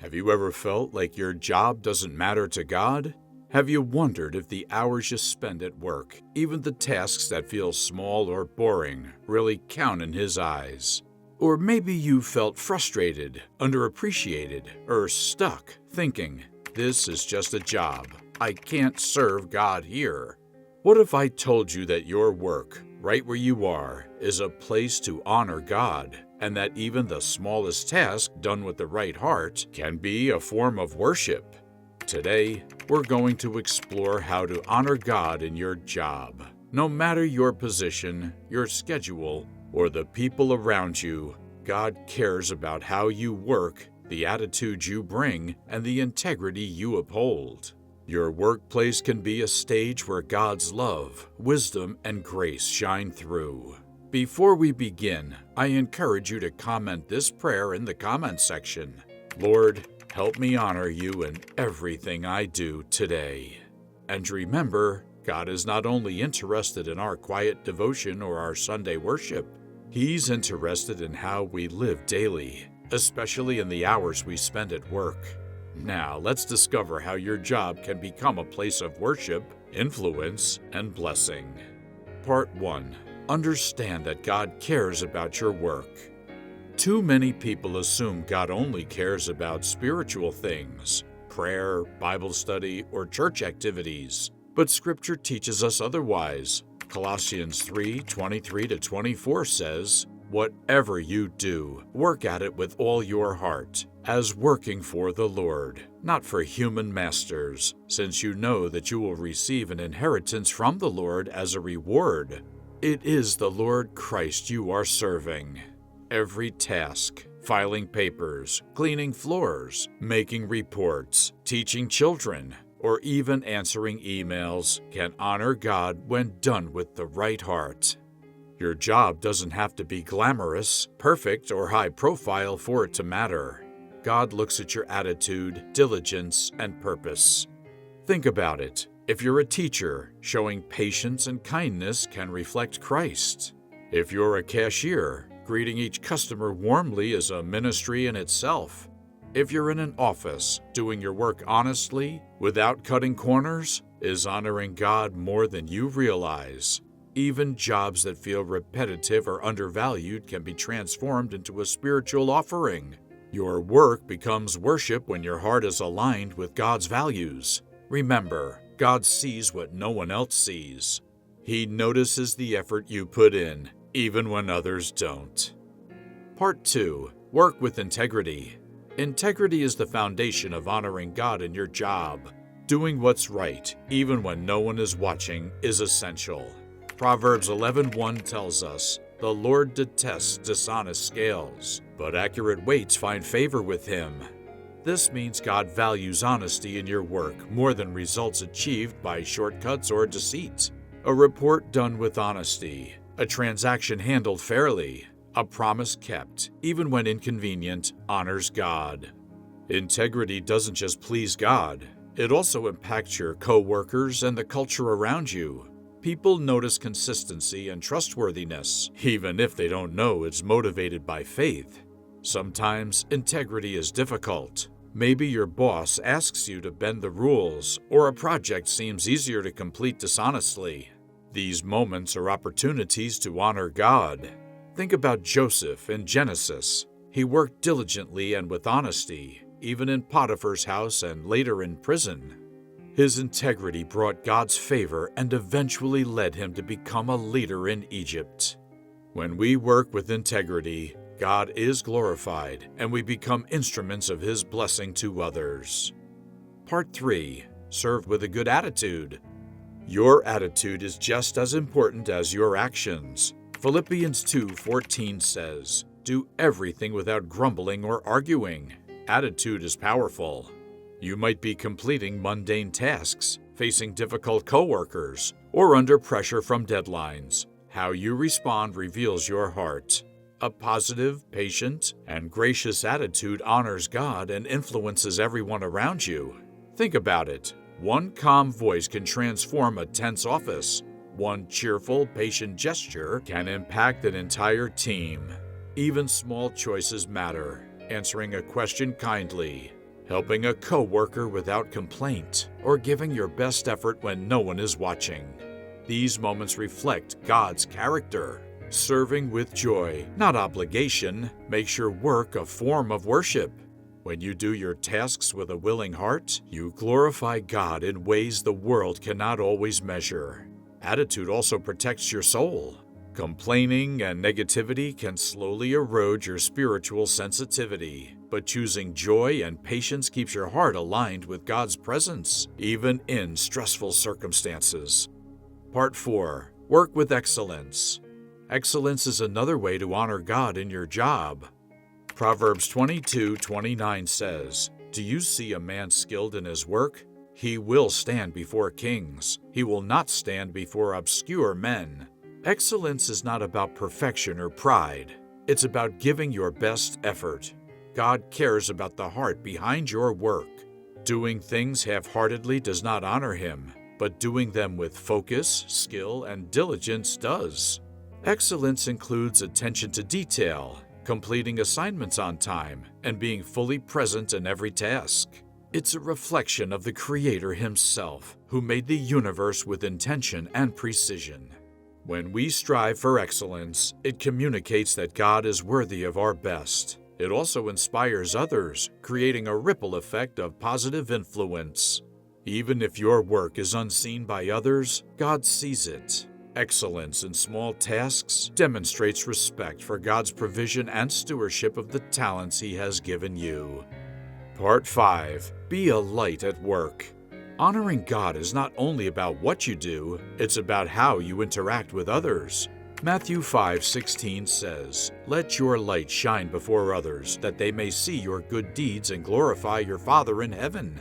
Have you ever felt like your job doesn't matter to God? Have you wondered if the hours you spend at work, even the tasks that feel small or boring, really count in His eyes? Or maybe you felt frustrated, underappreciated, or stuck, thinking, this is just a job. I can't serve God here. What if I told you that your work, right where you are, is a place to honor God, and that even the smallest task done with the right heart can be a form of worship? Today, we're going to explore how to honor God in your job. No matter your position, your schedule, or the people around you, God cares about how you work, the attitude you bring, and the integrity you uphold. Your workplace can be a stage where God's love, wisdom, and grace shine through. Before we begin, I encourage you to comment this prayer in the comment section. Lord, help me honor you in everything I do today. And remember, God is not only interested in our quiet devotion or our Sunday worship, He's interested in how we live daily, especially in the hours we spend at work. Now, let's discover how your job can become a place of worship, influence, and blessing. Part 1. Understand that God cares about your work. Too many people assume God only cares about spiritual things, prayer, Bible study, or church activities. But Scripture teaches us otherwise. Colossians 3:23-24 says, "Whatever you do, work at it with all your heart, as working for the Lord, not for human masters, since you know that you will receive an inheritance from the Lord as a reward. It is the Lord Christ you are serving." Every task, filing papers, cleaning floors, making reports, teaching children, or even answering emails can honor God when done with the right heart. Your job doesn't have to be glamorous, perfect, or high profile for it to matter. God looks at your attitude, diligence, and purpose. Think about it. If you're a teacher, showing patience and kindness can reflect Christ. If you're a cashier, greeting each customer warmly is a ministry in itself. If you're in an office, doing your work honestly, without cutting corners, is honoring God more than you realize. Even jobs that feel repetitive or undervalued can be transformed into a spiritual offering. Your work becomes worship when your heart is aligned with God's values. Remember, God sees what no one else sees. He notices the effort you put in, even when others don't. Part 2. Work with integrity. Integrity is the foundation of honoring God in your job. Doing what's right, even when no one is watching, is essential. Proverbs 11:1 tells us, "The Lord detests dishonest scales, but accurate weights find favor with Him." This means God values honesty in your work more than results achieved by shortcuts or deceit. A report done with honesty, a transaction handled fairly, a promise kept, even when inconvenient, honors God. Integrity doesn't just please God, it also impacts your co-workers and the culture around you. People notice consistency and trustworthiness, even if they don't know it's motivated by faith. Sometimes integrity is difficult. Maybe your boss asks you to bend the rules, or a project seems easier to complete dishonestly. These moments are opportunities to honor God. Think about Joseph in Genesis. He worked diligently and with honesty, even in Potiphar's house and later in prison. His integrity brought God's favor and eventually led him to become a leader in Egypt. When we work with integrity, God is glorified, and we become instruments of His blessing to others. Part 3. Serve with a good attitude. Your attitude is just as important as your actions. Philippians 2:14 says, "Do everything without grumbling or arguing." Attitude is powerful. You might be completing mundane tasks, facing difficult coworkers, or under pressure from deadlines. How you respond reveals your heart. A positive, patient, and gracious attitude honors God and influences everyone around you. Think about it. One calm voice can transform a tense office. One cheerful, patient gesture can impact an entire team. Even small choices matter. Answering a question kindly, helping a coworker without complaint, or giving your best effort when no one is watching. These moments reflect God's character. Serving with joy, not obligation, makes your work a form of worship. When you do your tasks with a willing heart, you glorify God in ways the world cannot always measure. Attitude also protects your soul. Complaining and negativity can slowly erode your spiritual sensitivity, but choosing joy and patience keeps your heart aligned with God's presence, even in stressful circumstances. Part 4. Work with excellence. Excellence is another way to honor God in your job. Proverbs 22:29 says, "Do you see a man skilled in his work? He will stand before kings. He will not stand before obscure men." Excellence is not about perfection or pride. It's about giving your best effort. God cares about the heart behind your work. Doing things half-heartedly does not honor Him, but doing them with focus, skill, and diligence does. Excellence includes attention to detail, completing assignments on time, and being fully present in every task. It's a reflection of the Creator Himself, who made the universe with intention and precision. When we strive for excellence, it communicates that God is worthy of our best. It also inspires others, creating a ripple effect of positive influence. Even if your work is unseen by others, God sees it. Excellence in small tasks demonstrates respect for God's provision and stewardship of the talents He has given you. Part 5. Be a light at work. Honoring God is not only about what you do, it's about how you interact with others. Matthew 5:16 says, "Let your light shine before others, that they may see your good deeds and glorify your Father in heaven."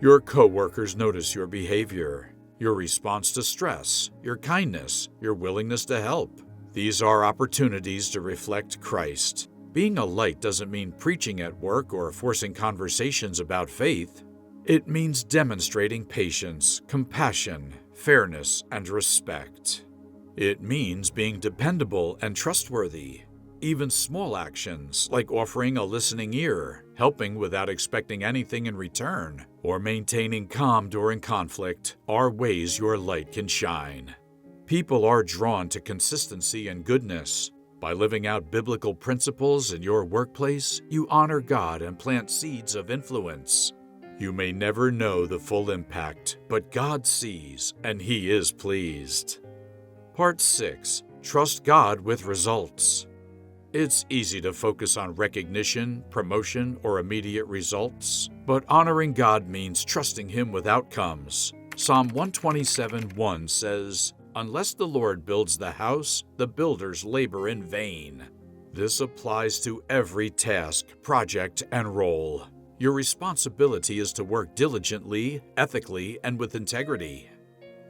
Your coworkers notice your behavior, your response to stress, your kindness, your willingness to help. These are opportunities to reflect Christ. Being a light doesn't mean preaching at work or forcing conversations about faith. It means demonstrating patience, compassion, fairness, and respect. It means being dependable and trustworthy. Even small actions, like offering a listening ear, helping without expecting anything in return, or maintaining calm during conflict, are ways your light can shine. People are drawn to consistency and goodness. By living out biblical principles in your workplace, you honor God and plant seeds of influence. You may never know the full impact, but God sees, and He is pleased. Part 6. Trust God with results. It's easy to focus on recognition, promotion, or immediate results, but honoring God means trusting Him with outcomes. Psalm 127:1 says, "Unless the Lord builds the house, the builders labor in vain." This applies to every task, project, and role. Your responsibility is to work diligently, ethically, and with integrity.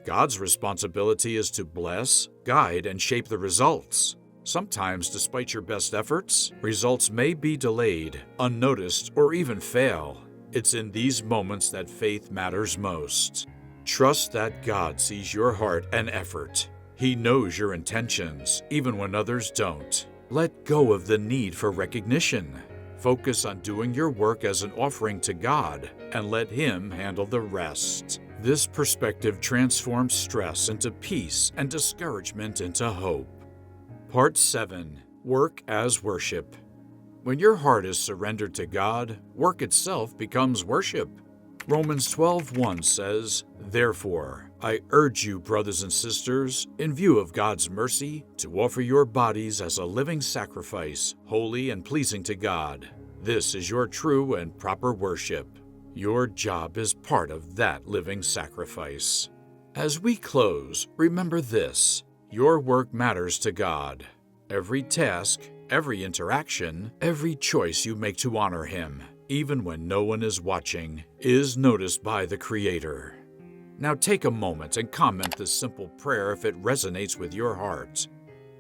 God's responsibility is to bless, guide, and shape the results. Sometimes, despite your best efforts, results may be delayed, unnoticed, or even fail. It's in these moments that faith matters most. Trust that God sees your heart and effort. He knows your intentions, even when others don't. Let go of the need for recognition. Focus on doing your work as an offering to God, and let Him handle the rest. This perspective transforms stress into peace and discouragement into hope. Part 7. Work as worship. When your heart is surrendered to God, work itself becomes worship. Romans 12:1 says, "Therefore, I urge you, brothers and sisters, in view of God's mercy, to offer your bodies as a living sacrifice, holy and pleasing to God. This is your true and proper worship." Your job is part of that living sacrifice. As we close, remember this: your work matters to God. Every task, every interaction, every choice you make to honor Him, even when no one is watching, is noticed by the Creator. Now take a moment and comment this simple prayer if it resonates with your heart.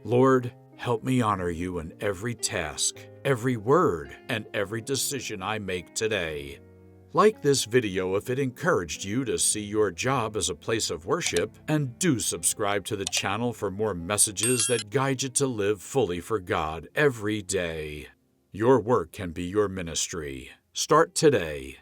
Lord, help me honor you in every task, every word, and every decision I make today. Like this video if it encouraged you to see your job as a place of worship, and do subscribe to the channel for more messages that guide you to live fully for God every day. Your work can be your ministry. Start today.